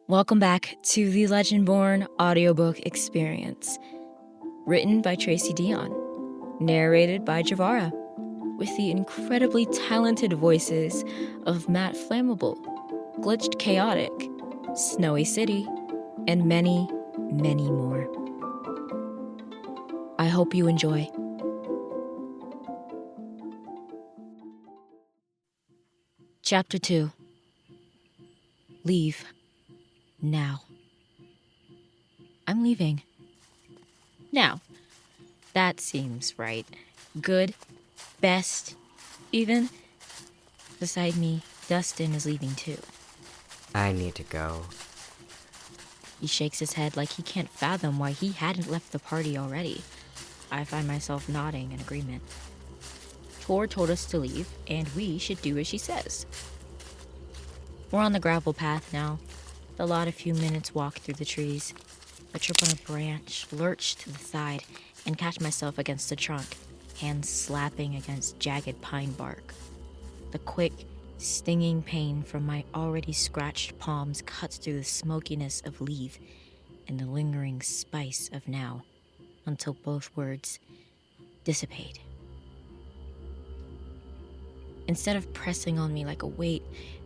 Welcome back to the Legendborn audiobook experience. Written by Tracy Deonn, narrated by Javara, with the incredibly talented voices of Matt Flammable, Glitched Chaotic, Snowy City, and many, many more. I hope you enjoy. Chapter 2. Leave. Now. I'm leaving. Now. That seems right. Good. Best. Even. Beside me, Dustin is leaving too. I need to go. He shakes his head like he can't fathom why he hadn't left the party already. I find myself nodding in agreement. Tor told us to leave, and we should do as she says. We're on the gravel path now. The lot a few minutes walk through the trees. I trip on a branch, lurch to the side, and catch myself against the trunk, hands slapping against jagged pine bark. The quick, stinging pain from my already scratched palms cuts through the smokiness of leave and the lingering spice of now, until both words dissipate. Instead of pressing on me like a weight,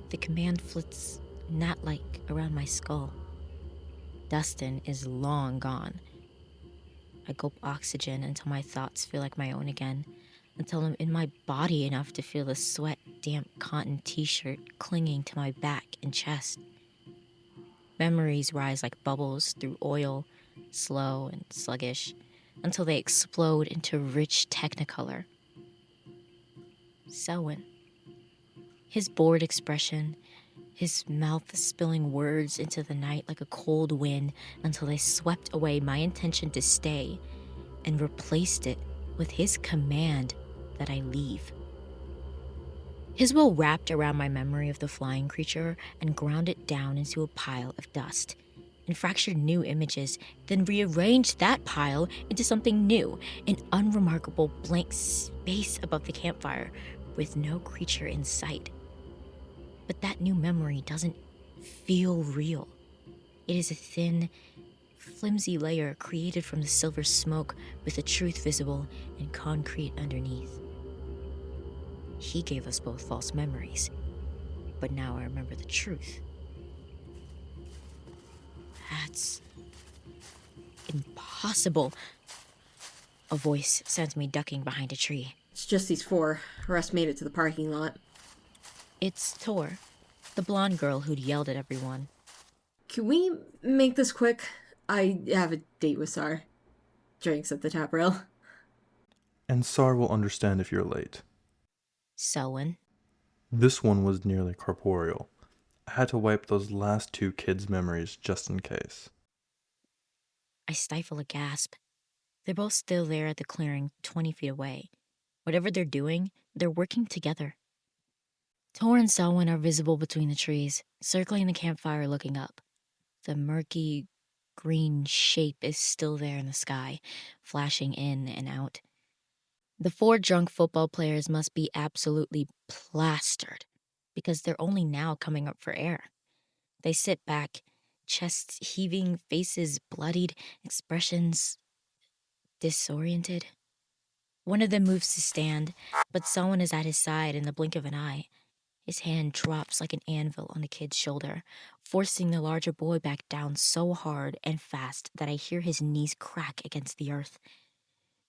the command flits gnat-like around my skull. Dustin is long gone. I gulp oxygen until my thoughts feel like my own again, until I'm in my body enough to feel the sweat-damp cotton t-shirt clinging to my back and chest. Memories rise like bubbles through oil, slow and sluggish, until they explode into rich technicolor. Selwyn. His bored expression, his mouth spilling words into the night like a cold wind until they swept away my intention to stay and replaced it with his command that I leave. His will wrapped around my memory of the flying creature and ground it down into a pile of dust, and fractured new images, then rearranged that pile into something new, an unremarkable blank space above the campfire with no creature in sight. But that new memory doesn't feel real. It is a thin, flimsy layer created from the silver smoke with the truth visible and concrete underneath. He gave us both false memories, but now I remember the truth. That's impossible. A voice sends me ducking behind a tree. It's just these four. The rest made it to the parking lot. It's Tor, the blonde girl who'd yelled at everyone. Can we make this quick? I have a date with Sar. Drinks at the tap rail. And Sar will understand if you're late. Selwyn. This one was nearly corporeal. I had to wipe those last two kids' memories just in case. I stifle a gasp. They're both still there at the clearing 20 feet away. Whatever they're doing, they're working together. Tor and Selwyn are visible between the trees, circling the campfire looking up. The murky, green shape is still there in the sky, flashing in and out. The four drunk football players must be absolutely plastered, because they're only now coming up for air. They sit back, chests heaving, faces bloodied, expressions disoriented. One of them moves to stand, but someone is at his side in the blink of an eye. His hand drops like an anvil on the kid's shoulder, forcing the larger boy back down so hard and fast that I hear his knees crack against the earth.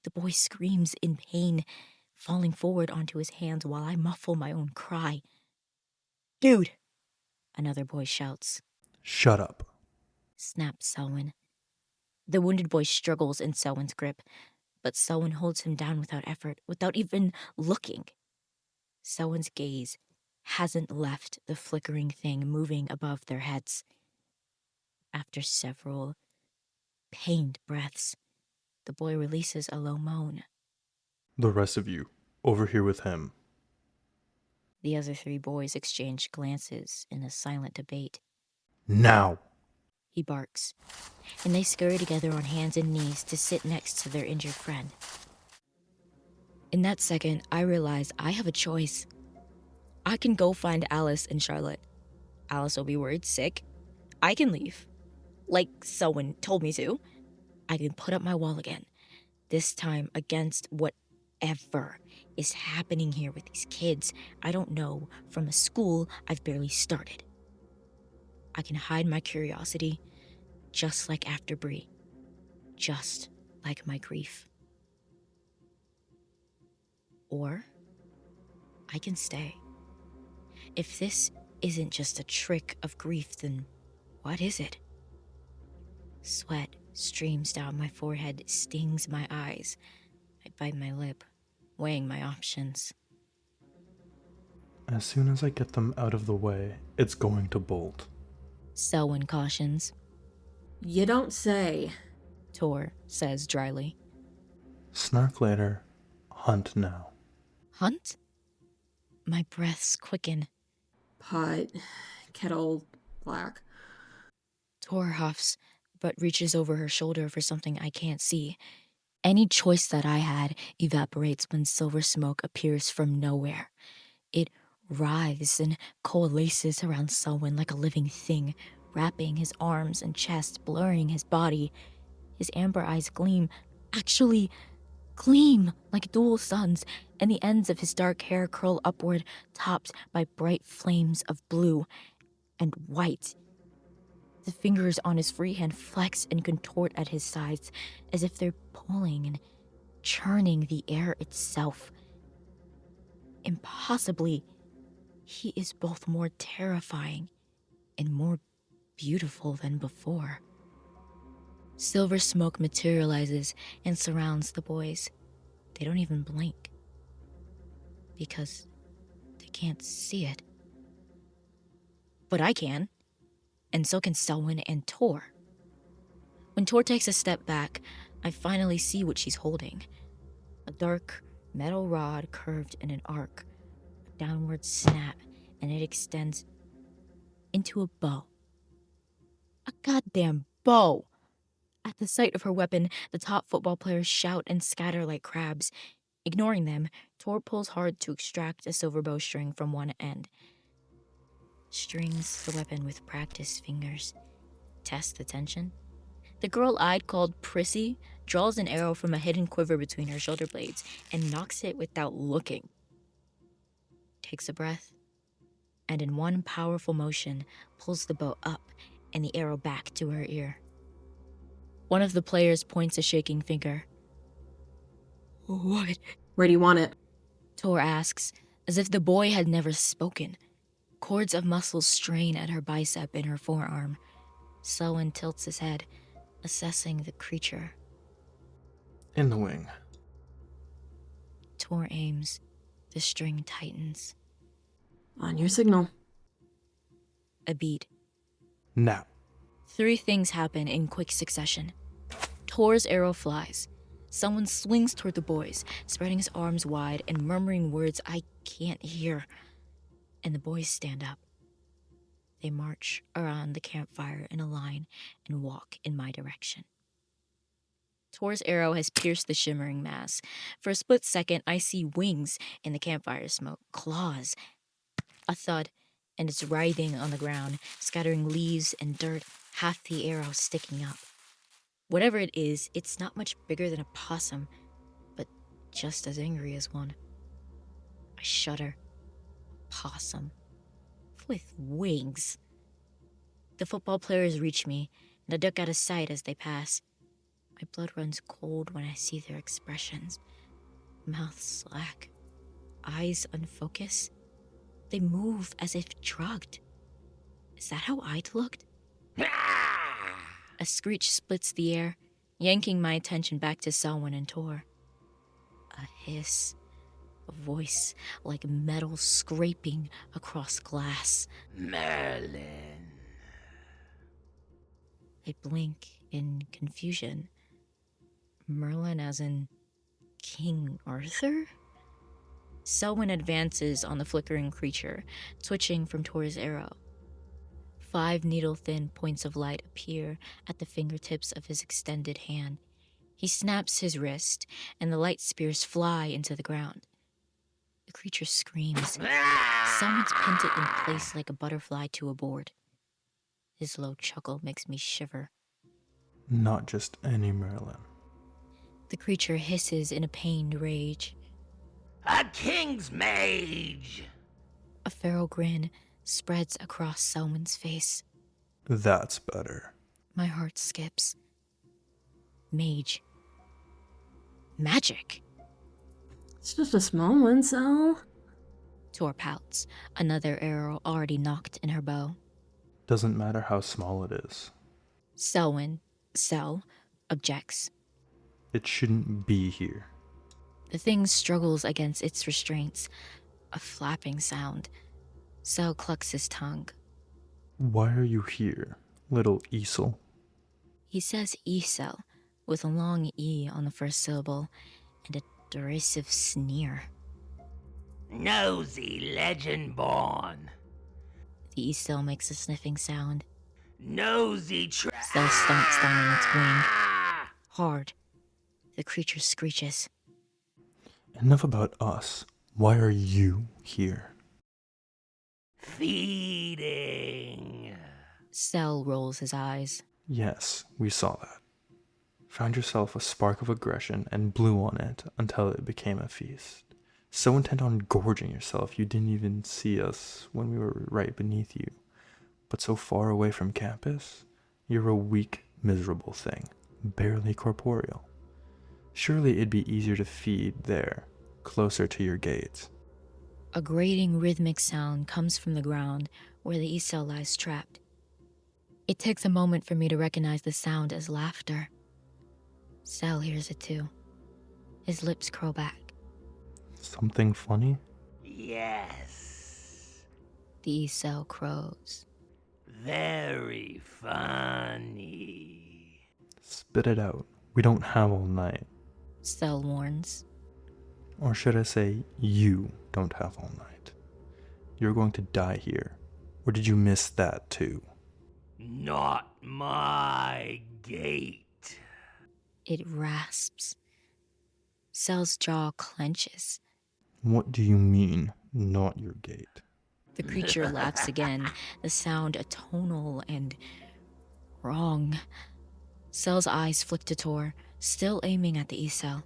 The boy screams in pain, falling forward onto his hands while I muffle my own cry. "Dude!" another boy shouts. Shut up, Snaps Selwyn. The wounded boy struggles in Selwyn's grip, but Selwyn holds him down without effort, without even looking. Selwyn's gaze hasn't left the flickering thing moving above their heads. After several pained breaths, the boy releases a low moan. The rest of you, over here with him. The other three boys exchange glances in a silent debate. Now! He barks, and they scurry together on hands and knees to sit next to their injured friend. In that second, I realize I have a choice. I can go find Alice and Charlotte. Alice will be worried sick. I can leave, like someone told me to. I can put up my wall again, this time against whatever is happening here with these kids I don't know from a school I've barely started. I can hide my curiosity, just like after Bree, just like my grief. Or I can stay. If this isn't just a trick of grief, then what is it? Sweat streams down my forehead, stings my eyes. I bite my lip, weighing my options. As soon as I get them out of the way, it's going to bolt. Selwyn cautions. You don't say. Tor says dryly. Snark later, hunt now. Hunt? My breaths quicken. Pot, kettle, black. Tor huffs, but reaches over her shoulder for something I can't see. Any choice that I had evaporates when silver smoke appears from nowhere. It writhes and coalesces around Selwyn like a living thing, wrapping his arms and chest, blurring his body. His amber eyes gleam, actually gleam like dual suns, and the ends of his dark hair curl upward, topped by bright flames of blue and white. The fingers on his free hand flex and contort at his sides, as if they're pulling and churning the air itself. Impossibly, he is both more terrifying and more beautiful than before. Silver smoke materializes and surrounds the boys. They don't even blink, because they can't see it. But I can, and so can Selwyn and Tor. When Tor takes a step back, I finally see what she's holding. A dark metal rod curved in an arc, a downward snap, and it extends into a bow. A goddamn bow! At the sight of her weapon, the top football players shout and scatter like crabs. Ignoring them, Tor pulls hard to extract a silver bowstring from one end. Strings the weapon with practiced fingers. Test the tension. The girl I'd called Prissy draws an arrow from a hidden quiver between her shoulder blades and knocks it without looking. Takes a breath, and in one powerful motion, pulls the bow up and the arrow back to her ear. One of the players points a shaking finger. What? Where do you want it? Tor asks, as if the boy had never spoken. Cords of muscle strain at her bicep and her forearm. Selwyn tilts his head, assessing the creature. In the wing. Tor aims. The string tightens. On your signal. A beat. Now. 3 things happen in quick succession. Tor's arrow flies. Someone swings toward the boys, spreading his arms wide and murmuring words I can't hear. And the boys stand up. They march around the campfire in a line and walk in my direction. Tor's arrow has pierced the shimmering mass. For a split second, I see wings in the campfire smoke, claws. A thud, and it's writhing on the ground, scattering leaves and dirt, half the arrow sticking up. Whatever it is, it's not much bigger than a possum, but just as angry as one. I shudder. Possum. With wings. The football players reach me, and I duck out of sight as they pass. My blood runs cold when I see their expressions. Mouths slack. Eyes unfocused. They move as if drugged. Is that how I'd looked? A screech splits the air, yanking my attention back to Selwyn and Tor. A hiss. A voice like metal scraping across glass. Merlin. I blink in confusion. Merlin as in King Arthur? Selwyn advances on the flickering creature, twitching from Tor's arrow. 5 needle-thin points of light appear at the fingertips of his extended hand. He snaps his wrist, and the light spears fly into the ground. The creature screams. Selwyn's pinned it in place like a butterfly to a board. His low chuckle makes me shiver. Not just any Merlin. The creature hisses in a pained rage. A king's mage! A feral grin spreads across Selman's face. That's better. My heart skips. Mage. Magic. It's just a small one, Sel. Tor pouts, another arrow already knocked in her bow. Doesn't matter how small it is. Selwyn, objects. It shouldn't be here. The thing struggles against its restraints. A flapping sound. Sel clucks his tongue. Why are you here, little Esel? He says Esel, with a long E on the first syllable, and a derisive sneer. Nosy Legendborn. The Esel makes a sniffing sound. Nosy Sel stomps down on its wing. Ah! Hard. The creature screeches. Enough about us. Why are you here? Feeding. Sel rolls his eyes. Yes, we saw that. Found yourself a spark of aggression and blew on it until it became a feast. So intent on gorging yourself you didn't even see us when we were right beneath you. But so far away from campus, you're a weak, miserable thing, barely corporeal. Surely it'd be easier to feed there, closer to your gates. A grating rhythmic sound comes from the ground where the Esel lies trapped. It takes a moment for me to recognize the sound as laughter. Sel hears it too. His lips curl back. Something funny? Yes. The Esel crows. Very funny. Spit it out. We don't have all night. Sel warns. Or should I say, you don't have all night. You're going to die here. Or did you miss that too? Not my gate. It rasps. Sel's jaw clenches. What do you mean, not your gate? The creature laughs again, the sound atonal and wrong. Sel's eyes flick to Tor, still aiming at the Esel.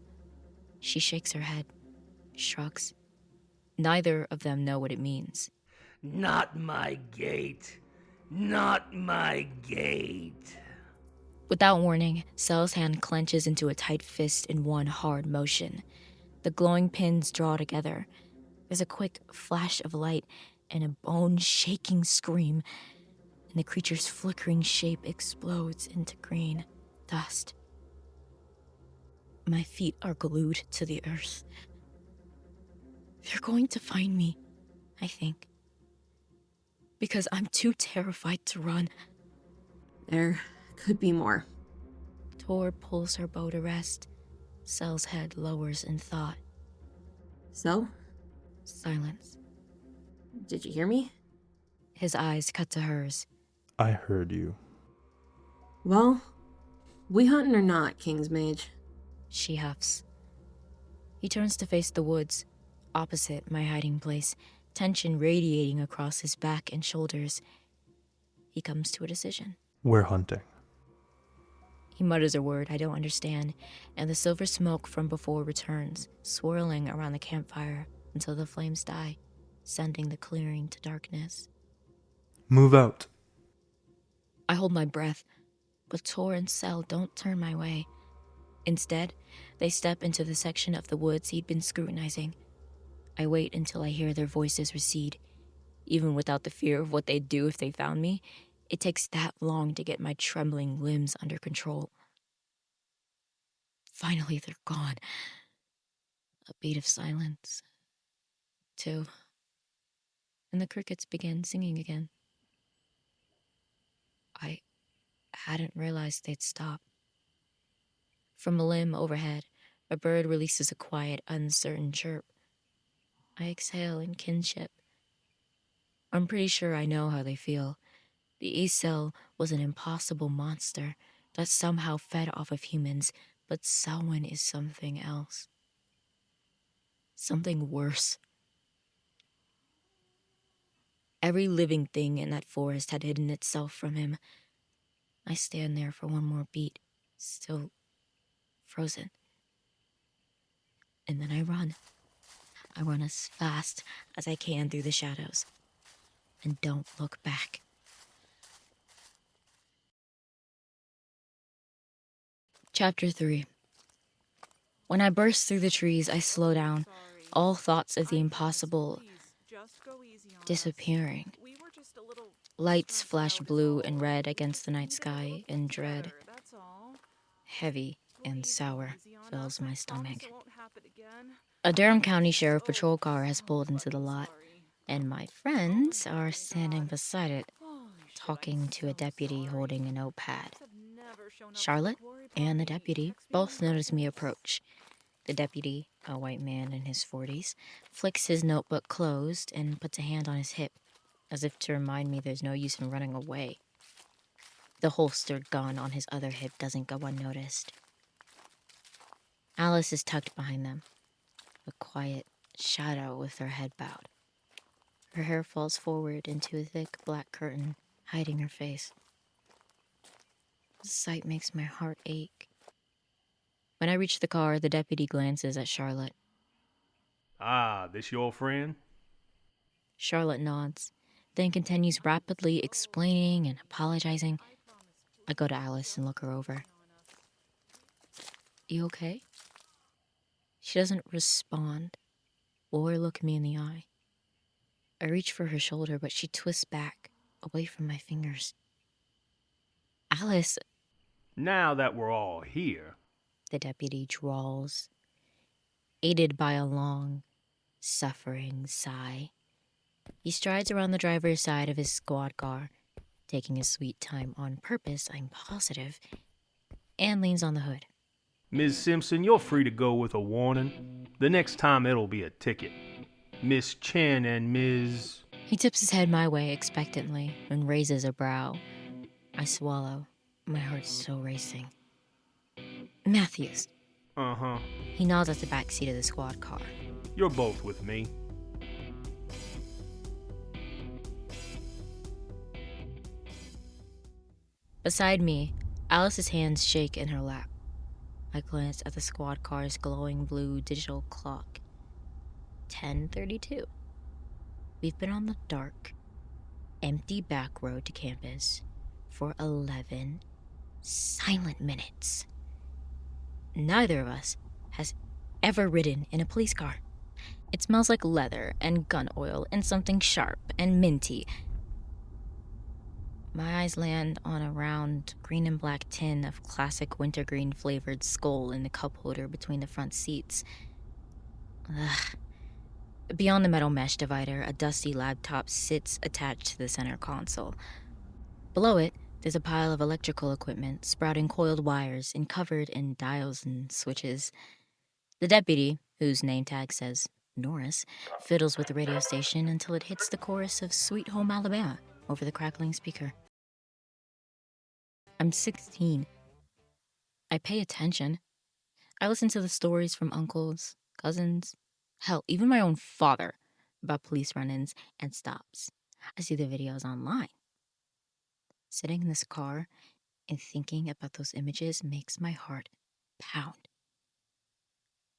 She shakes her head, shrugs. Neither of them know what it means. Not my gate. Not my gate. Without warning, Sel's hand clenches into a tight fist in one hard motion. The glowing pins draw together. There's a quick flash of light and a bone-shaking scream, and the creature's flickering shape explodes into green dust. My feet are glued to the earth. They're going to find me, I think. Because I'm too terrified to run. There could be more. Tor pulls her bow to rest. Sel's head lowers in thought. So, Silence. did you hear me? His eyes cut to hers. I heard you. Well, we hunting or not, King's Mage? She huffs. He turns to face the woods, opposite my hiding place, tension radiating across his back and shoulders. He comes to a decision. We're hunting. He mutters a word I don't understand, and the silver smoke from before returns, swirling around the campfire until the flames die, sending the clearing to darkness. Move out. I hold my breath, but Tor and Sel don't turn my way. Instead, they step into the section of the woods he'd been scrutinizing. I wait until I hear their voices recede. Even without the fear of what they'd do if they found me, it takes that long to get my trembling limbs under control. Finally, they're gone. A beat of silence. 2. And the crickets began singing again. I hadn't realized they'd stopped. From a limb overhead, a bird releases a quiet, uncertain chirp. I exhale in kinship. I'm pretty sure I know how they feel. The Esel was an impossible monster that somehow fed off of humans, but Selwyn is something else. Something worse. Every living thing in that forest had hidden itself from him. I stand there for one more beat, still frozen. And then I run. I run as fast as I can through the shadows. And don't look back. Chapter 3. When I burst through the trees, I slow down, all thoughts of the impossible disappearing. Lights flash blue and red against the night sky, and dread, heavy and sour, fills my stomach. A Durham County Sheriff Patrol car has pulled into the lot, and my friends are standing beside it, talking to a deputy holding a notepad. Charlotte and the deputy both notice me approach. The deputy, a white man in his 40s, flicks his notebook closed and puts a hand on his hip, as if to remind me there's no use in running away. The holstered gun on his other hip doesn't go unnoticed. Alice is tucked behind them, a quiet shadow with her head bowed. Her hair falls forward into a thick black curtain, hiding her face. The sight makes my heart ache. When I reach the car, the deputy glances at Charlotte. Ah, this your friend? Charlotte nods, then continues rapidly explaining and apologizing. I go to Alice and look her over. You okay? She doesn't respond or look me in the eye. I reach for her shoulder, but she twists back, away from my fingers. Alice, Now that we're all here, the deputy drawls, aided by a long, suffering sigh. He strides around the driver's side of his squad car, taking his sweet time on purpose, I'm positive, and leans on the hood. Ms. Simpson, you're free to go with a warning. The next time it'll be a ticket. Miss Chen and Ms. He tips his head my way expectantly and raises a brow. I swallow, my heart's still racing. Matthews. Uh-huh. He nods at the back seat of the squad car. You're both with me. Beside me, Alice's hands shake in her lap. I glance at the squad car's glowing blue digital clock. 10:32. We've been on the dark, empty back road to campus for 11 silent minutes. Neither of us has ever ridden in a police car. It smells like leather and gun oil and something sharp and minty. My eyes land on a round green and black tin of classic wintergreen flavored Skol in the cup holder between the front seats. Ugh. Beyond the metal mesh divider, a dusty laptop sits attached to the center console. Below it, there's a pile of electrical equipment sprouting coiled wires and covered in dials and switches. The deputy, whose name tag says Norris, fiddles with the radio station until it hits the chorus of Sweet Home Alabama over the crackling speaker. I'm 16. I pay attention. I listen to the stories from uncles, cousins, hell, even my own father about police run-ins and stops. I see the videos online. Sitting in this car and thinking about those images makes my heart pound.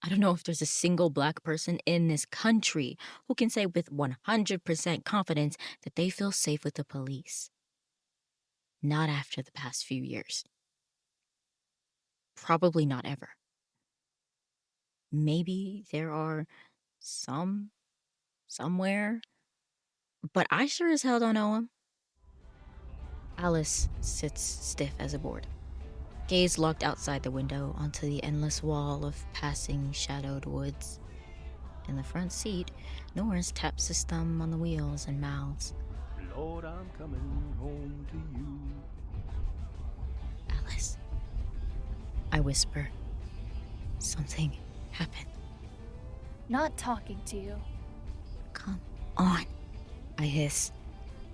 I don't know if there's a single black person in this country who can say with 100% confidence that they feel safe with the police. Not after the past few years. Probably not ever. Maybe there are some somewhere, but I sure as hell don't know them. Alice sits stiff as a board, gaze locked outside the window onto the endless wall of passing shadowed woods. In the front seat, Norris taps his thumb on the wheels and mouths, Lord, I'm coming home to you. Alice. I whisper. Something happened. Not talking to you. Come on, I hiss.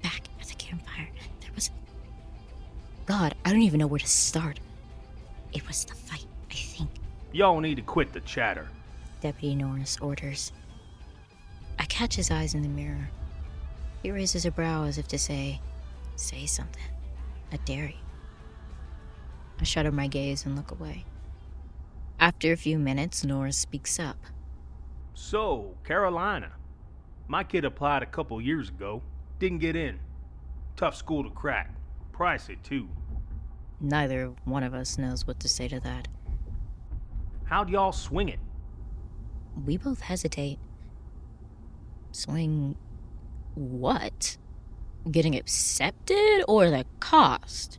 Back at the campfire, there was... God, I don't even know where to start. It was the fight, I think. Y'all need to quit the chatter. Deputy Norris orders. I catch his eyes in the mirror. He raises a brow as if to say something. I dare you. I shudder my gaze and look away. After a few minutes, Norris speaks up. So, Carolina. My kid applied a couple years ago. Didn't get in. Tough school to crack. Pricey, too. Neither one of us knows what to say to that. How'd y'all swing it? We both hesitate. Swing what? Getting accepted or the cost?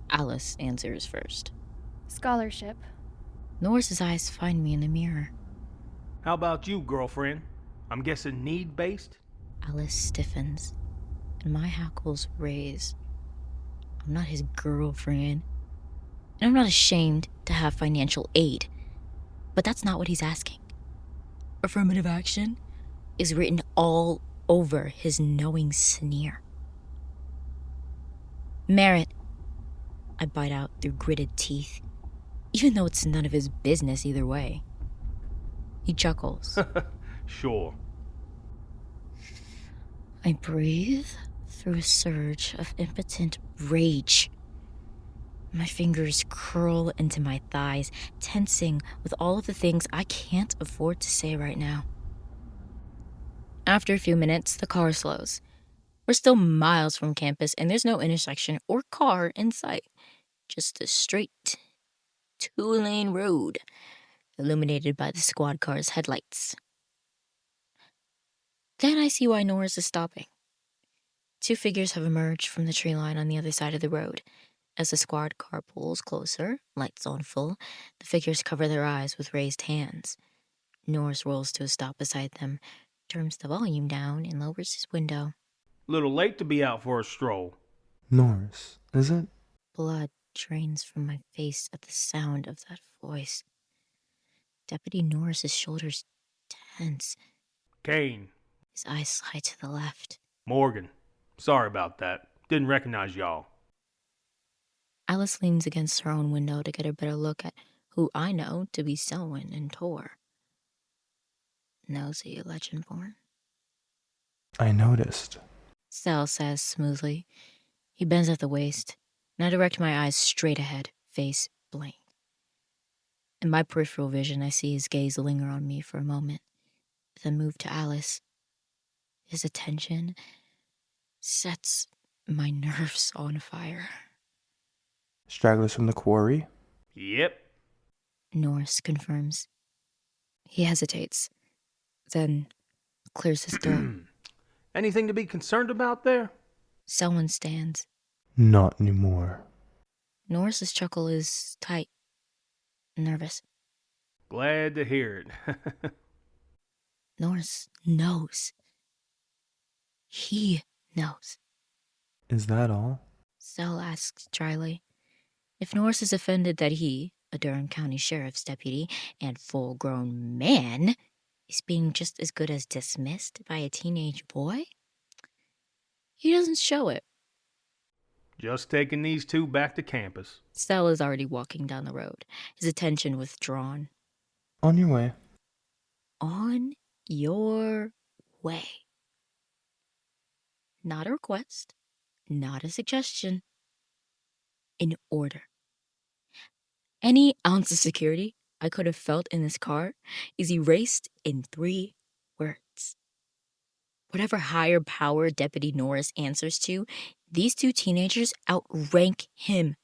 Alice answers first. Scholarship. Norris's eyes find me in the mirror. How about you, girlfriend? I'm guessing need-based? Alice stiffens, and my hackles raise. I'm not his girlfriend, and I'm not ashamed to have financial aid, but that's not what he's asking. Affirmative action is written all over his knowing sneer. Merit, I bite out through gritted teeth, even though it's none of his business either way. He chuckles. Sure. I breathe through a surge of impotent rage. My fingers curl into my thighs, tensing with all of the things I can't afford to say right now. After a few minutes, the car slows. We're still miles from campus, and there's no intersection or car in sight. Just a straight, two-lane road, illuminated by the squad car's headlights. Then I see why Norris is stopping. Two figures have emerged from the tree line on the other side of the road. As the squad car pulls closer, lights on full, the figures cover their eyes with raised hands. Norris rolls to a stop beside them, turns the volume down, and lowers his window. Little late to be out for a stroll. Norris, is it? Blood drains from my face at the sound of that voice. Deputy Norris's shoulders tense. Kane. His eyes slide to the left. Morgan. Sorry about that. Didn't recognize y'all. Alice leans against her own window to get a better look at who I know to be Selwyn and Tor. Nosy Legendborn. I noticed. Sel says smoothly. He bends at the waist, and I direct my eyes straight ahead, face blank. In my peripheral vision, I see his gaze linger on me for a moment, then move to Alice. His attention sets my nerves on fire. Stragglers from the quarry? Yep. Norris confirms. He hesitates, then clears his throat. Anything to be concerned about there? Selwyn stands. Not anymore. Norris's chuckle is tight, nervous. Glad to hear it. Norris knows. He knows. Is that all? Sel asks dryly. If Norris is offended that he, a Durham County Sheriff's deputy and full-grown man, is being just as good as dismissed by a teenage boy, he doesn't show it. Just taking these two back to campus. Sel is already walking down the road, his attention withdrawn. On your way. On your way. Not a request, not a suggestion. An order. Any ounce of security I could have felt in this car is erased in 3 words. Whatever higher power Deputy Norris answers to, these two teenagers outrank him.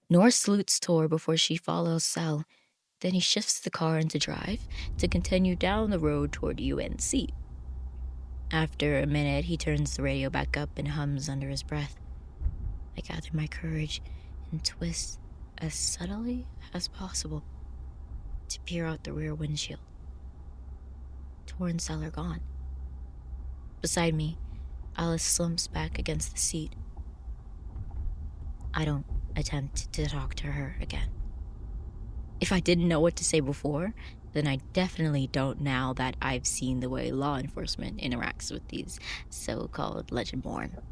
Norris salutes Tor before she follows Sel. Then he shifts the car into drive to continue down the road toward UNC. After a minute, he turns the radio back up and hums under his breath. I gather my courage and twist as subtly as possible to peer out the rear windshield. Tor and Sel are gone. Beside me, Alice slumps back against the seat. I don't attempt to talk to her again. If I didn't know what to say before, then I definitely don't now that I've seen the way law enforcement interacts with these so-called Legendborn.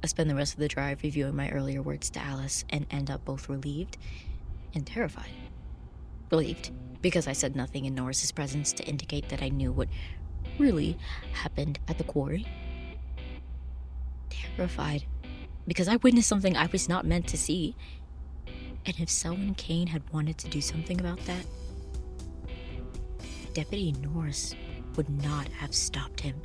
I spend the rest of the drive reviewing my earlier words to Alice and end up both relieved and terrified. Relieved, because I said nothing in Norris's presence to indicate that I knew what really happened at the quarry. Terrified, because I witnessed something I was not meant to see. And if Selwyn Kane had wanted to do something about that, Deputy Norris would not have stopped him.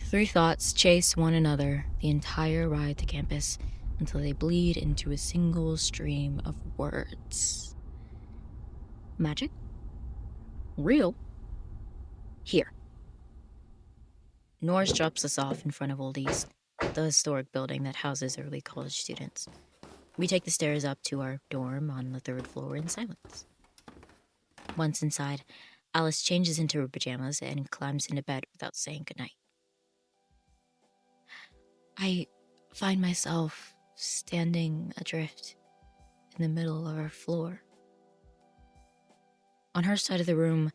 3 thoughts chase one another the entire ride to campus until they bleed into a single stream of words. Magic? Real? Here. Norris drops us off in front of Old East, the historic building that houses early college students. We take the stairs up to our dorm on the 3rd floor in silence. Once inside, Alice changes into her pajamas and climbs into bed without saying goodnight. I find myself standing adrift in the middle of our floor. On her side of the room,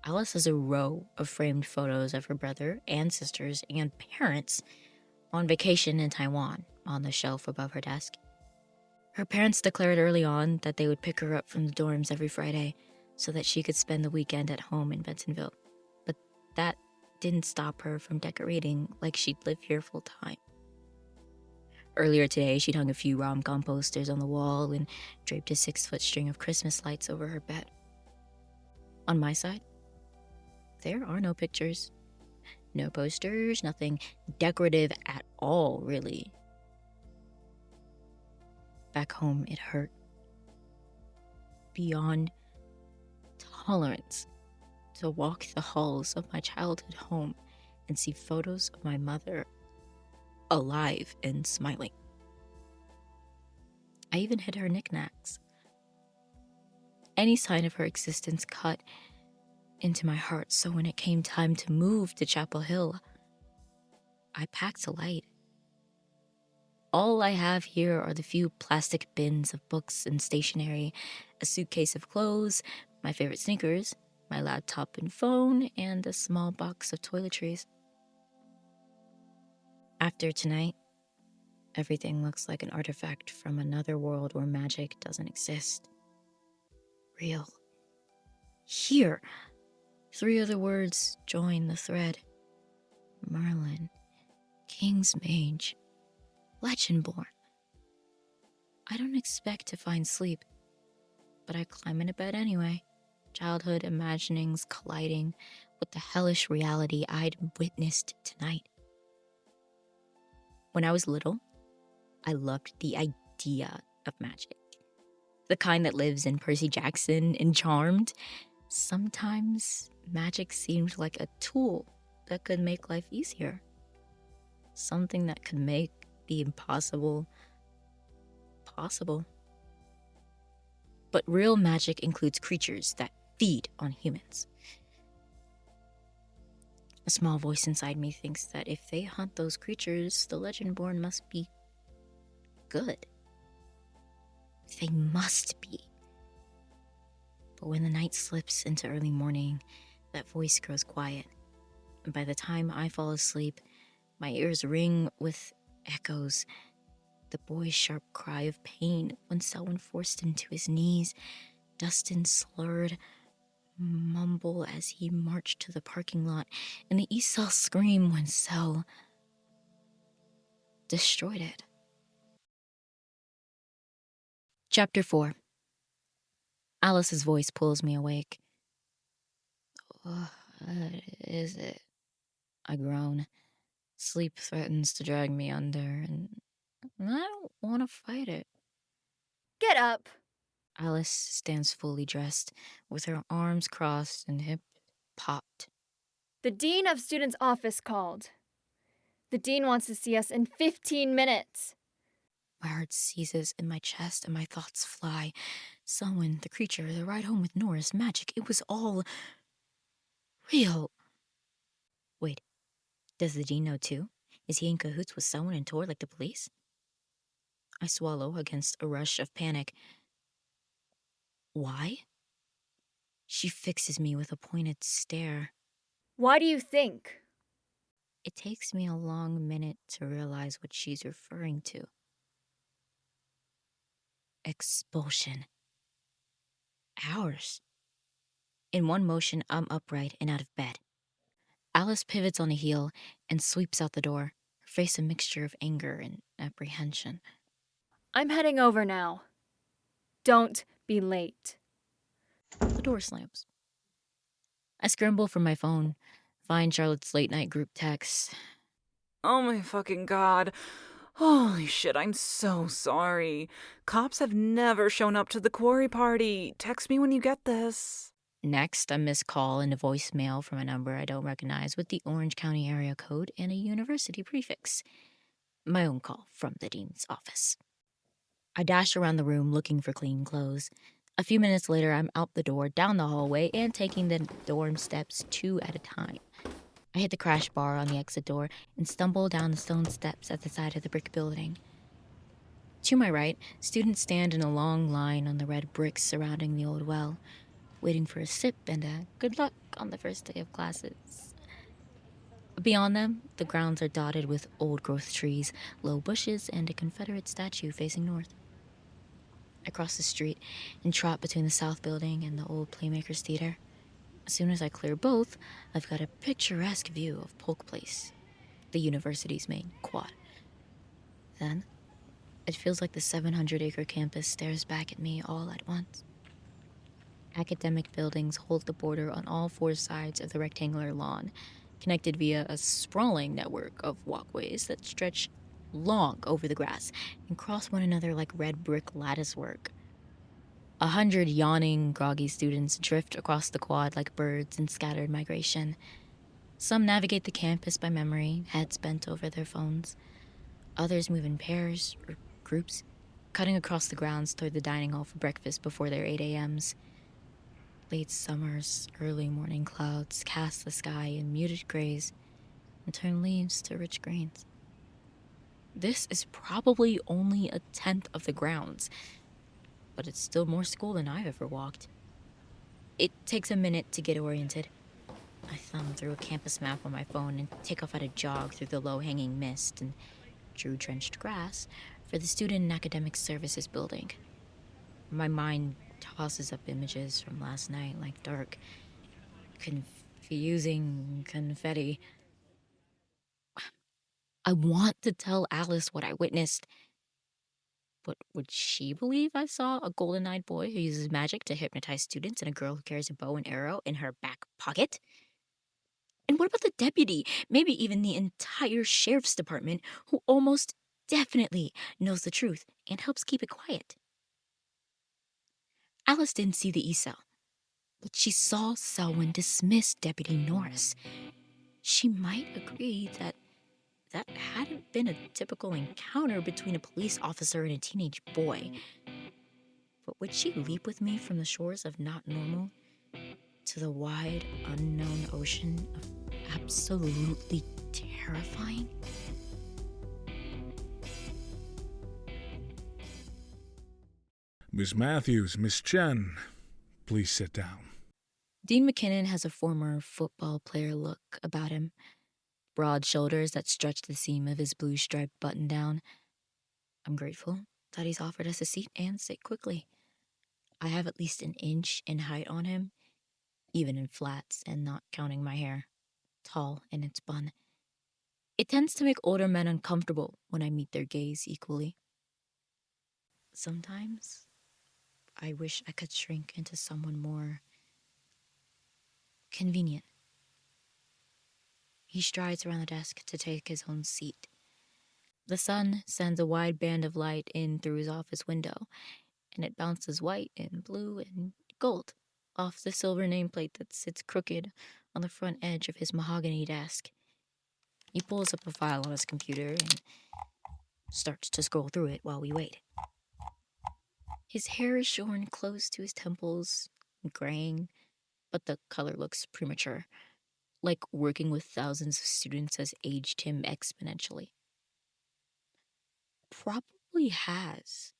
Alice has a row of framed photos of her brother and sisters and parents on vacation in Taiwan on the shelf above her desk. Her parents declared early on that they would pick her up from the dorms every Friday so that she could spend the weekend at home in Bentonville. But that didn't stop her from decorating like she'd live here full time. Earlier today, she'd hung a few rom-com posters on the wall and draped a 6-foot string of Christmas lights over her bed. On my side, there are no pictures, no posters, nothing decorative at all, really. Back home, it hurt beyond tolerance to walk the halls of my childhood home and see photos of my mother alive and smiling. I even hid her knickknacks. Any sign of her existence cut into my heart, so when it came time to move to Chapel Hill, I packed a light. All I have here are the few plastic bins of books and stationery, a suitcase of clothes, my favorite sneakers, my laptop and phone, and a small box of toiletries. After tonight, everything looks like an artifact from another world where magic doesn't exist. Real. Here, 3 other words join the thread. Merlin, King's Mage, Legendborn. I don't expect to find sleep, but I climb into bed anyway. Childhood imaginings colliding with the hellish reality I'd witnessed tonight. When I was little, I loved the idea of magic. The kind that lives in Percy Jackson and Charmed. Sometimes magic seemed like a tool that could make life easier. Something that could make the impossible possible. But real magic includes creatures that feed on humans. A small voice inside me thinks that if they hunt those creatures, the Legendborn must be good. They must be. But when the night slips into early morning, that voice grows quiet. And by the time I fall asleep, my ears ring with echoes. The boy's sharp cry of pain when Selwyn forced him to his knees. Dustin's slurred mumble as he marched to the parking lot. And the East Cell scream when Sel destroyed it. Chapter 4. Alice's voice pulls me awake. What is it? I groan. Sleep threatens to drag me under, and I don't want to fight it. Get up! Alice stands fully dressed, with her arms crossed and hip popped. The Dean of Students' office called. The Dean wants to see us in 15 minutes. My heart seizes in my chest and my thoughts fly. Selwyn, the creature, the ride home with Norris, magic, it was all real. Wait, does the Dean know too? Is he in cahoots with Selwyn and Tor like the police? I swallow against a rush of panic. Why? She fixes me with a pointed stare. Why do you think? It takes me a long minute to realize what she's referring to. Expulsion. Ours. In one motion, I'm upright and out of bed. Alice pivots on a heel and sweeps out the door, her face a mixture of anger and apprehension. I'm heading over now. Don't be late. The door slams. I scramble for my phone, find Charlotte's late night group text. Oh my fucking god. Holy shit, I'm so sorry. Cops have never shown up to the quarry party. Text me when you get this. Next, a missed call and a voicemail from a number I don't recognize with the Orange County area code and a university prefix. My own call from the dean's office. I dash around the room looking for clean clothes. A few minutes later, I'm out the door, down the hallway, and taking the dorm steps 2 at a time. I hit the crash bar on the exit door and stumble down the stone steps at the side of the brick building. To my right, students stand in a long line on the red bricks surrounding the old well, waiting for a sip and a good luck on the first day of classes. Beyond them, the grounds are dotted with old-growth trees, low bushes, and a Confederate statue facing north. I cross the street and trot between the South Building and the old Playmakers Theater. As soon as I clear both, I've got a picturesque view of Polk Place, the university's main quad. Then, it feels like the 700-acre campus stares back at me all at once. Academic buildings hold the border on all 4 sides of the rectangular lawn, connected via a sprawling network of walkways that stretch long over the grass and cross one another like red brick latticework. 100 yawning, groggy students drift across the quad like birds in scattered migration. Some navigate the campus by memory, heads bent over their phones. Others move in pairs or groups, cutting across the grounds toward the dining hall for breakfast before their 8 a.m.s. Late summers, early morning clouds cast the sky in muted grays and turn leaves to rich greens. This is probably only a tenth of the grounds, but it's still more school than I've ever walked. It takes a minute to get oriented. I thumb through a campus map on my phone and take off at a jog through the low-hanging mist and dew-drenched grass for the Student and Academic Services building. My mind tosses up images from last night like dark, confusing confetti. I want to tell Alice what I witnessed, but would she believe I saw a golden-eyed boy who uses magic to hypnotize students and a girl who carries a bow and arrow in her back pocket? And what about the deputy, maybe even the entire sheriff's department, who almost definitely knows the truth and helps keep it quiet? Alice didn't see the e-cell, but she saw Selwyn dismiss Deputy Norris. She might agree that hadn't been a typical encounter between a police officer and a teenage boy. But would she leap with me from the shores of not normal to the wide, unknown ocean of absolutely terrifying? Miss Matthews, Miss Chen, please sit down. Dean McKinnon has a former football player look about him. Broad shoulders that stretch the seam of his blue striped button-down. I'm grateful that he's offered us a seat and sit quickly. I have at least an inch in height on him, even in flats and not counting my hair, tall in its bun. It tends to make older men uncomfortable when I meet their gaze equally. Sometimes, I wish I could shrink into someone more convenient. He strides around the desk to take his own seat. The sun sends a wide band of light in through his office window, and it bounces white and blue and gold off the silver nameplate that sits crooked on the front edge of his mahogany desk. He pulls up a file on his computer and starts to scroll through it while we wait. His hair is shorn close to his temples, graying, but the color looks premature, like working with thousands of students has aged him exponentially. Probably has.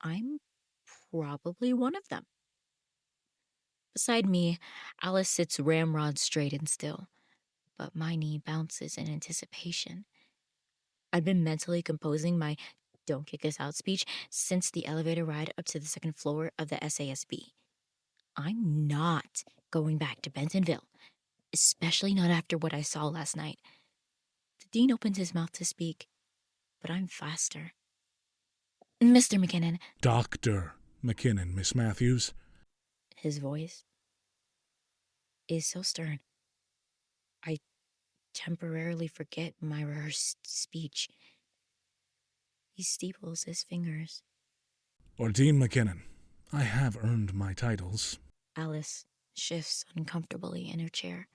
I'm probably one of them. Beside me, Alice sits ramrod straight and still, but my knee bounces in anticipation. I'd been mentally composing my "don't kick us out" speech since the elevator ride up to the second floor of the SASB. I'm not going back to Bentonville, especially not after what I saw last night. The dean opens his mouth to speak, but I'm faster. Mr. McKinnon. Dr. McKinnon, Miss Matthews. His voice is so stern. I temporarily forget my rehearsed speech. He steeples his fingers. Or Dean McKinnon. I have earned my titles. Alice shifts uncomfortably in her chair,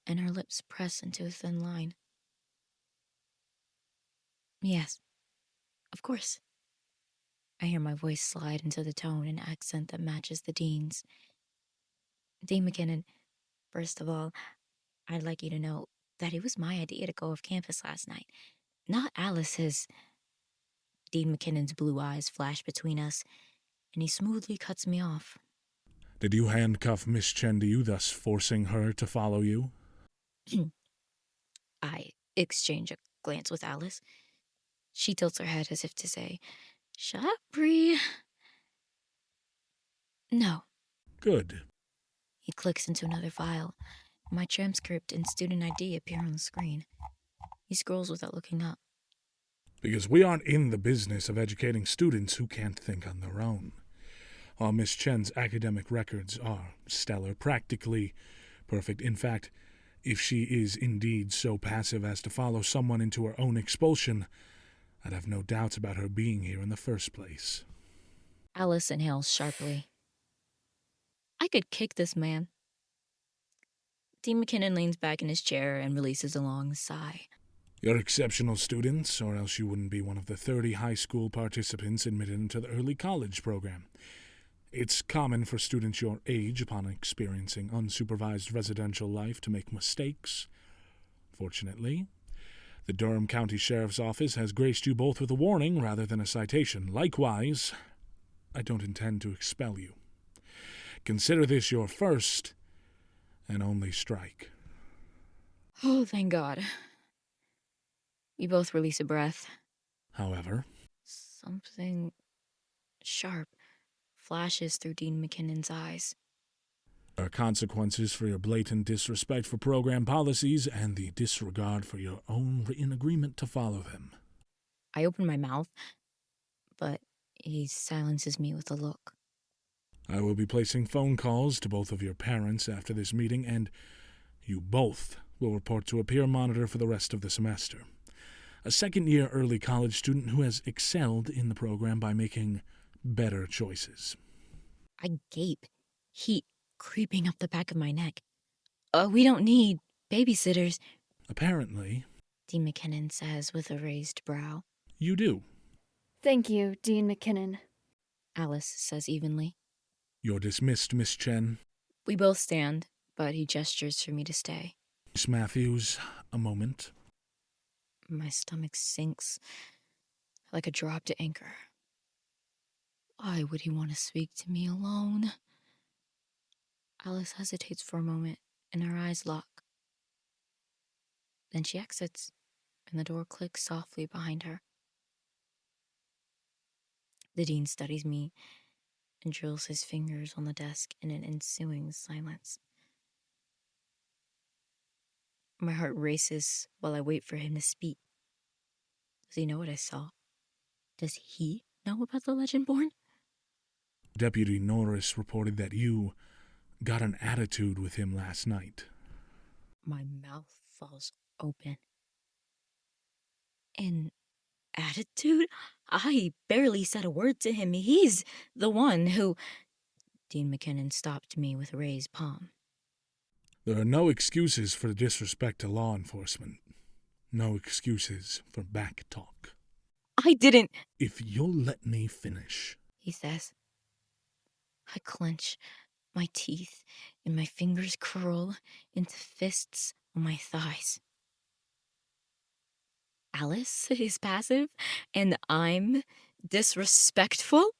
and her lips press into a thin line. Yes, of course. I hear my voice slide into the tone and accent that matches the dean's. Dean McKinnon, first of all, I'd like you to know that it was my idea to go off campus last night, not Alice's. Dean McKinnon's blue eyes flash between us, and he smoothly cuts me off. Did you handcuff Miss Chen to you, thus forcing her to follow you? I exchange a glance with Alice. She tilts her head as if to say, "Shut up, Bree." No. Good. He clicks into another file. My transcript and student ID appear on the screen. He scrolls without looking up. Because we aren't in the business of educating students who can't think on their own. While Miss Chen's academic records are stellar, practically perfect. In fact, if she is indeed so passive as to follow someone into her own expulsion, I'd have no doubts about her being here in the first place. Alice inhales sharply. I could kick this man. Dean McKinnon leans back in his chair and releases a long sigh. You're exceptional students, or else you wouldn't be one of the 30 high school participants admitted into the early college program. It's common for students your age, upon experiencing unsupervised residential life, to make mistakes. Fortunately, the Durham County Sheriff's Office has graced you both with a warning rather than a citation. Likewise, I don't intend to expel you. Consider this your first and only strike. Oh, thank God. We both release a breath. However, Something sharp flashes through Dean McKinnon's eyes. there are consequences for your blatant disrespect for program policies and the disregard for your own written agreement to follow them. I open my mouth, but he silences me with a look. I will be placing phone calls to both of your parents after this meeting, and you both will report to a peer monitor for the rest of the semester. A second-year early college student who has excelled in the program by making better choices. I gape, heat creeping up the back of my neck. We don't need babysitters, Apparently, Dean McKinnon says with a raised brow. you do. Thank you, Dean McKinnon. Alice says evenly. You're dismissed, Miss Chen. We both stand, but he gestures for me to stay. Miss Matthews, a moment. My stomach sinks like a dropped anchor. Why would he want to speak to me alone? Alice hesitates for a moment, and her eyes lock. Then she exits, and the door clicks softly behind her. The dean studies me and drills his fingers on the desk in an ensuing silence. My heart races while I wait for him to speak. Does he know what I saw? Does he know about the Legendborn? Deputy Norris reported that you got an attitude with him last night. My mouth falls open. An attitude? I barely said a word to him. He's the one who... Dean McKinnon stopped me with a raised palm. There are no excuses for disrespect to law enforcement. No excuses for back talk. I didn't... If you'll let me finish. He says. I clench my teeth and my fingers curl into fists on my thighs. Alice is passive and I'm disrespectful?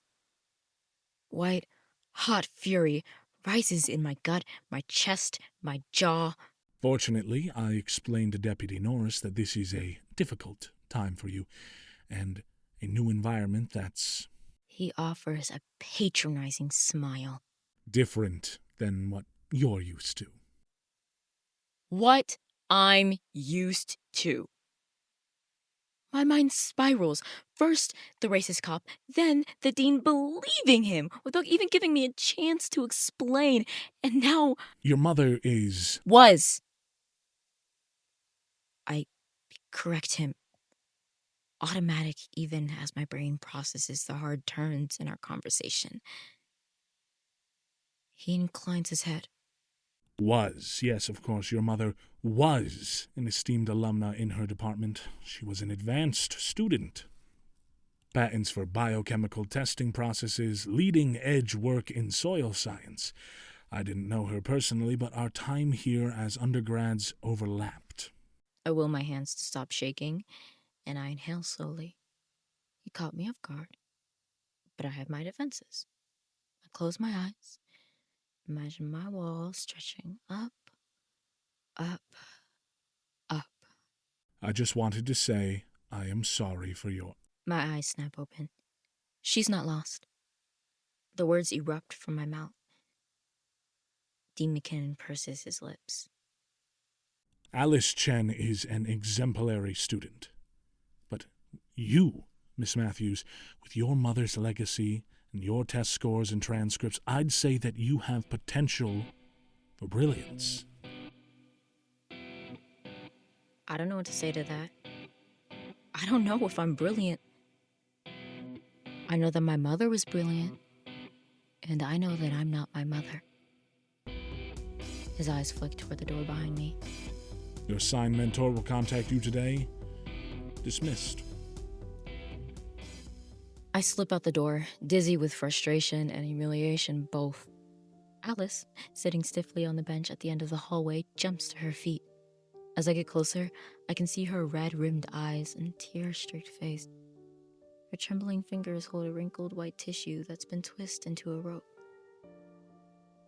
White, hot fury rises in my gut, my chest, my jaw. Fortunately, I explained to Deputy Norris that this is a difficult time for you, and a new environment that's... He offers a patronizing smile. different than what you're used to. What I'm used to. My mind spirals. First, the racist cop, then the dean believing him without even giving me a chance to explain. And now... Your mother is... Was. I correct him. Automatic, even as my brain processes the hard turns in our conversation. He inclines his head. Was. Yes, of course, your mother was an esteemed alumna in her department. She was an advanced student. Patents for biochemical testing processes, leading-edge work in soil science. I didn't know her personally, but our time here as undergrads overlapped. I will my hands to stop shaking, and I inhale slowly. He caught me off guard, but I have my defenses. I close my eyes, imagine my wall stretching up, up, up. I just wanted to say I am sorry for your... My eyes snap open. She's not lost. The words erupt from my mouth. Dean McKinnon purses his lips. Alice Chen is an exemplary student. But you, Miss Matthews, with your mother's legacy and your test scores and transcripts, I'd say that you have potential for brilliance. I don't know what to say to that. I don't know if I'm brilliant. I know that my mother was brilliant, and I know that I'm not my mother. His eyes flick toward the door behind me. Your assigned mentor will contact you today. Dismissed. I slip out the door, dizzy with frustration and humiliation both. Alice, sitting stiffly on the bench at the end of the hallway, jumps to her feet. As I get closer, I can see her red-rimmed eyes and tear-streaked face. Her trembling fingers hold a wrinkled white tissue that's been twisted into a rope.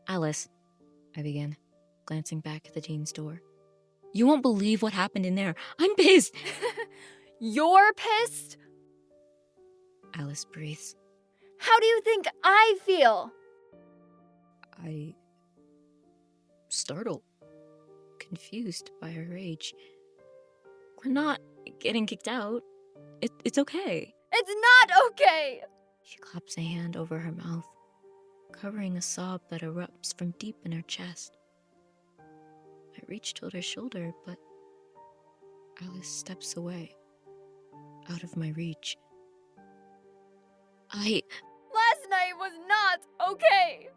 Alice, I begin, glancing back at the dean's door. You won't believe what happened in there. I'm pissed! You're pissed? Alice breathes. How do you think I feel? I... startled. Confused by her rage. We're not getting kicked out. It's okay. It's not okay! She claps a hand over her mouth, covering a sob that erupts from deep in her chest. I reach toward her shoulder, but Alice steps away, out of my reach. Last night was not okay!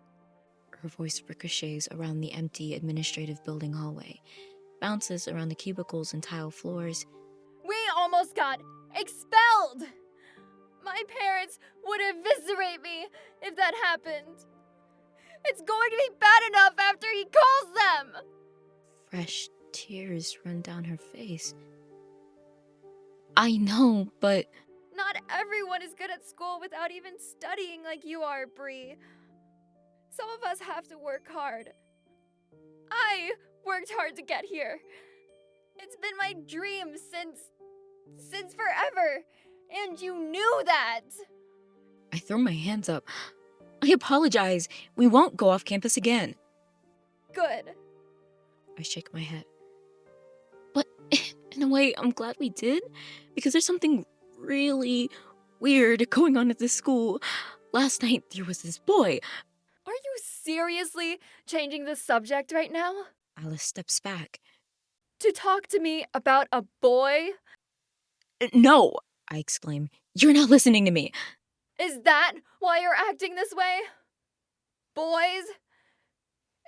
Her voice ricochets around the empty administrative building hallway, bounces around the cubicles and tile floors. We almost got expelled! My parents would eviscerate me if that happened. It's going to be bad enough after he calls them! Fresh tears run down her face. I know, but... Not everyone is good at school without even studying like you are, Bree. Some of us have to work hard. I worked hard to get here. It's been my dream since forever, and you knew that. I throw my hands up. I apologize. We won't go off campus again. Good. I shake my head. But in a way, I'm glad we did, because there's something really weird going on at this school. Last night, there was this boy. Are you seriously changing the subject right now? Alice steps back. To talk to me about a boy? No, I exclaim. You're not listening to me. Is that why you're acting this way? Boys?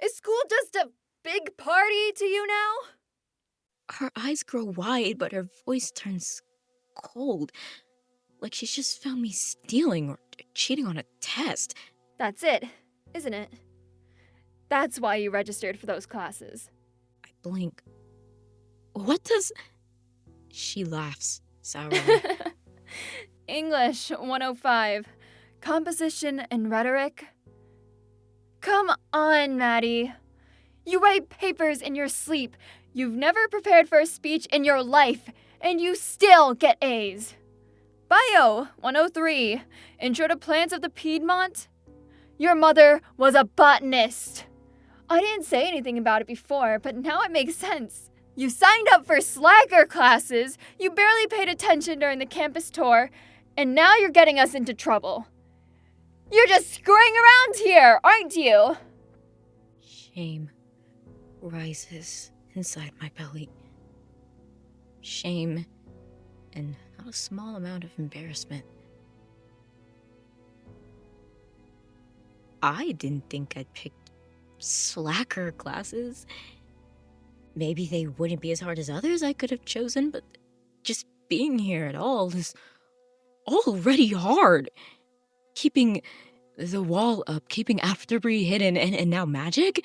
Is school just a big party to you now? Her eyes grow wide, but her voice turns cold. Like she's just found me stealing or cheating on a test. That's it, isn't it? That's why you registered for those classes. I blink. What does... She laughs sourly. English 105. Composition and rhetoric. Come on, Maddie. You write papers in your sleep. You've never prepared for a speech in your life, and you still get A's. Bio 103. Intro to Plants of the Piedmont. Your mother was a botanist. I didn't say anything about it before, but now it makes sense. You signed up for slacker classes, you barely paid attention during the campus tour, and now you're getting us into trouble. You're just screwing around here, aren't you? Shame rises inside my belly. Shame and not a small amount of embarrassment. I didn't think I'd picked slacker classes. Maybe they wouldn't be as hard as others I could have chosen, but just being here at all is already hard. Keeping the wall up, keeping Afterbreed hidden, and now magic?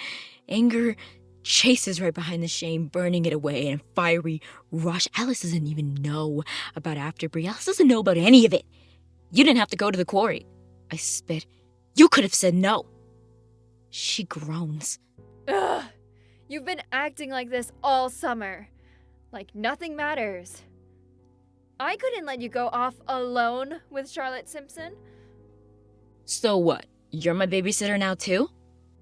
Anger chases right behind the shame, burning it away in a fiery rush. Alice doesn't even know about Afterbreed. Alice doesn't know about any of it. You didn't have to go to the quarry. I spit. You could have said no. She groans. Ugh. You've been acting like this all summer. Like nothing matters. I couldn't let you go off alone with Charlotte Simpson. So what? You're my babysitter now too?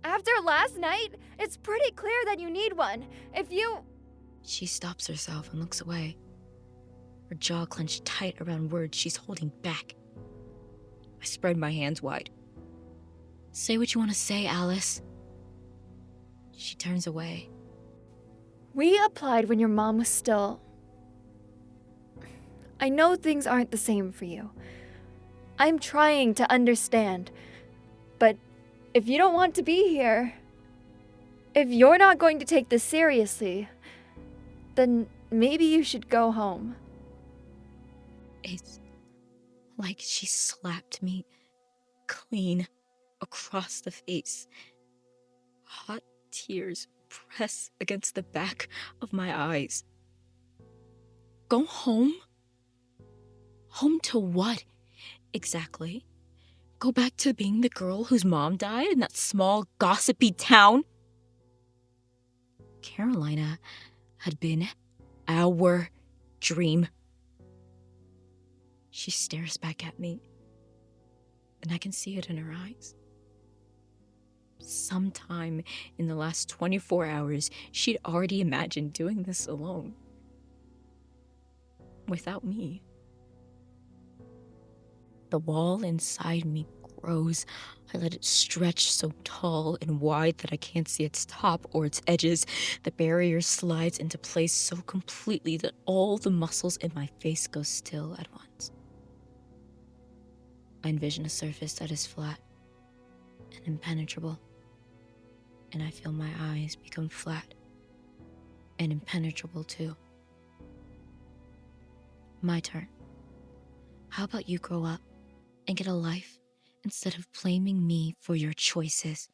After last night, it's pretty clear that you need one. If you... She stops herself and looks away. Her jaw clenched tight around words she's holding back. I spread my hands wide. Say what you want to say, Alice. She turns away. We applied when your mom was still... I know things aren't the same for you. I'm trying to understand. But if you don't want to be here, if you're not going to take this seriously, then maybe you should go home. It's like she slapped me clean across the face. Hot tears press against the back of my eyes. Go home? Home to what, exactly? Go back to being the girl whose mom died in that small, gossipy town? Carolina had been our dream. She stares back at me, and I can see it in her eyes. Sometime in the last 24 hours, she'd already imagined doing this alone. Without me. The wall inside me grows. I let it stretch so tall and wide that I can't see its top or its edges. The barrier slides into place so completely that all the muscles in my face go still at once. I envision a surface that is flat and impenetrable, and I feel my eyes become flat and impenetrable too. My turn. How about you grow up and get a life instead of blaming me for your choices?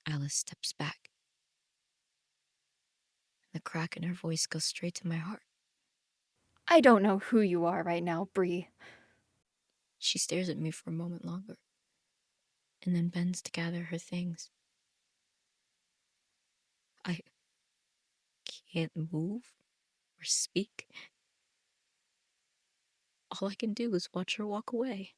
Alice steps back. The crack in her voice goes straight to my heart. I don't know who you are right now, Bree. She stares at me for a moment longer, and then bends to gather her things. I can't move or speak. All I can do is watch her walk away.